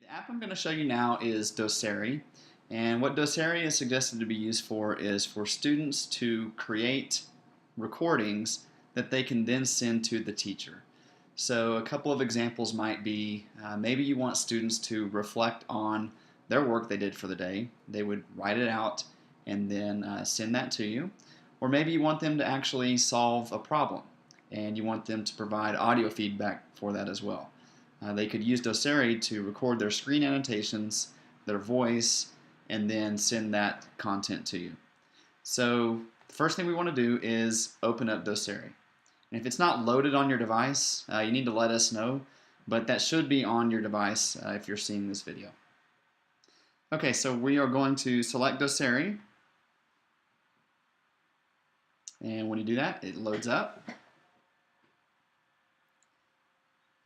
The app I'm going to show you now is Doceri, and what Doceri is suggested to be used for is for students to create recordings that they can then send to the teacher. So a couple of examples might be maybe you want students to reflect on their work they did for the day. They would write it out and then send that to you. Or maybe you want them to actually solve a problem and you want them to provide audio feedback for that as well. They could use Doceri to record their screen annotations, their voice, and then send that content to you. So the first thing we want to do is open up Doceri. And if it's not loaded on your device, you need to let us know, but that should be on your device if you're seeing this video. Okay, so we are going to select Doceri, and when you do that, it loads up.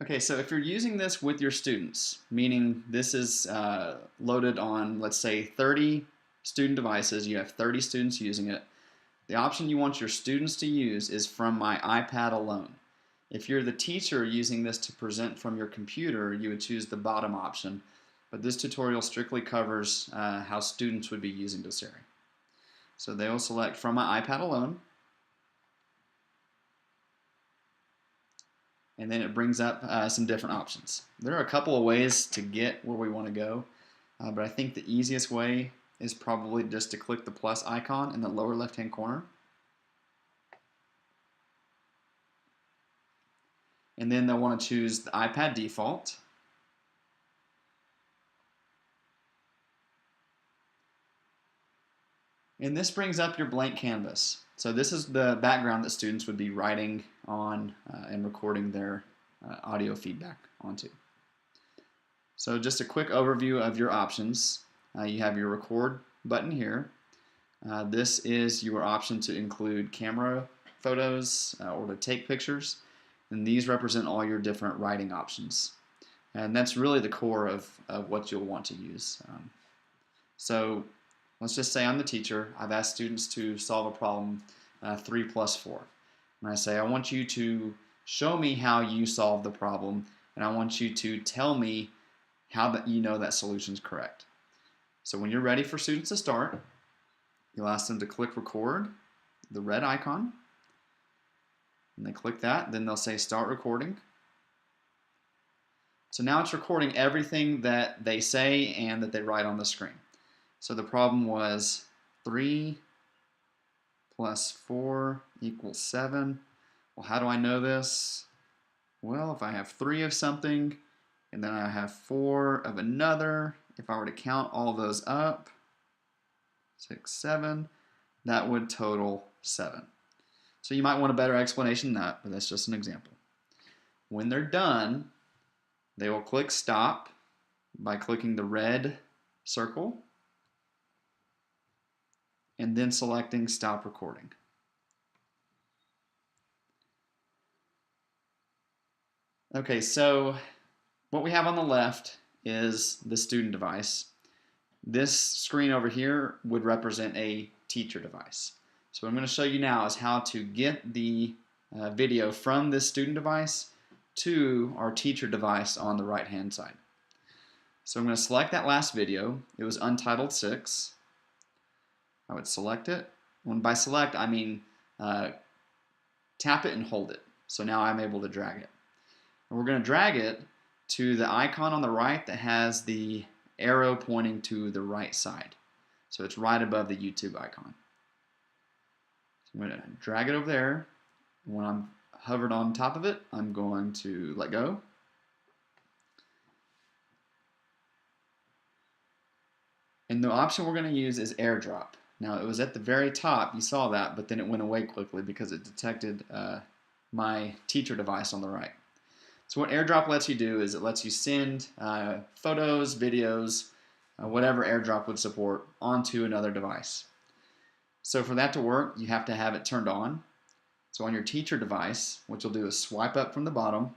Okay, so if you're using this with your students, meaning this is loaded on, let's say, 30 student devices, you have 30 students using it, the option you want your students to use is from my iPad alone. If you're the teacher using this to present from your computer, you would choose the bottom option, but this tutorial strictly covers how students would be using Doceri. So they will select from my iPad alone, and then it brings up some different options. There are a couple of ways to get where we want to go, but I think the easiest way is probably just to click the plus icon in the lower left-hand corner. And then they'll want to choose the iPad default. And this brings up your blank canvas. So this is the background that students would be writing on and recording their audio feedback onto. So just a quick overview of your options. You have your record button here. This is your option to include camera photos or to take pictures. And these represent all your different writing options. And that's really the core of what you'll want to use. So let's just say I'm the teacher. I've asked students to solve a problem 3 plus 4. And I say, I want you to show me how you solve the problem, and I want you to tell me how that you know that solution is correct. So when you're ready for students to start, you'll ask them to click record, the red icon, and they click that, then they'll say start recording. So now it's recording everything that they say and that they write on the screen. So the problem was 3 plus 4 equals 7. Well, how do I know this? Well, if I have 3 of something, and then I have 4 of another, if I were to count all those up, 6, 7, that would total 7. So you might want a better explanation than that, but that's just an example. When they're done, they will click stop by clicking the red circle and then selecting stop recording. Okay, so what we have on the left is the student device. This screen over here would represent a teacher device. So what I'm going to show you now is how to get the video from this student device to our teacher device on the right hand side. So I'm going to select that last video. It was Untitled 6. I would select it. When by select, I mean tap it and hold it. So now I'm able to drag it. And we're going to drag it to the icon on the right that has the arrow pointing to the right side. So it's right above the YouTube icon. So I'm going to drag it over there. When I'm hovered on top of it, I'm going to let go. And the option we're going to use is AirDrop. Now it was at the very top, you saw that, but then it went away quickly because it detected my teacher device on the right. So what AirDrop lets you do is it lets you send photos, videos, whatever AirDrop would support onto another device. So for that to work, you have to have it turned on. So on your teacher device, what you'll do is swipe up from the bottom.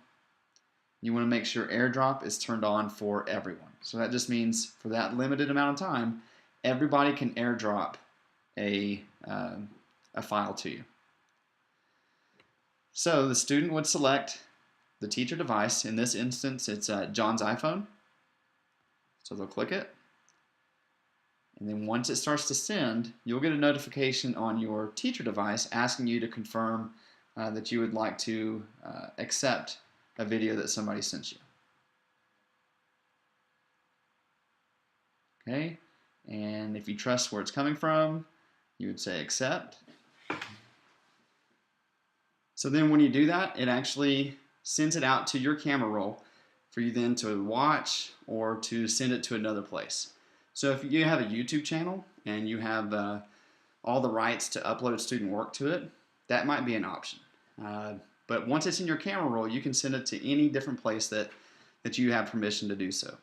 You want to make sure AirDrop is turned on for everyone. So that just means for that limited amount of time, everybody can AirDrop a file to you. So the student would select the teacher device. In this instance, it's John's iPhone. So they'll click it. And then once it starts to send, you'll get a notification on your teacher device asking you to confirm that you would like to accept a video that somebody sent you. Okay, and if you trust where it's coming from, you would say accept. So then when you do that, it actually sends it out to your camera roll for you then to watch or to send it to another place. So if you have a YouTube channel and you have all the rights to upload student work to it, that might be an option. But once it's in your camera roll, you can send it to any different place that you have permission to do so.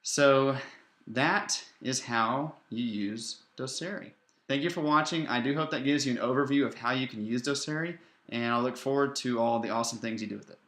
So that is how you use Doceri. Thank you for watching. I do hope that gives you an overview of how you can use Doceri, and I look forward to all the awesome things you do with it.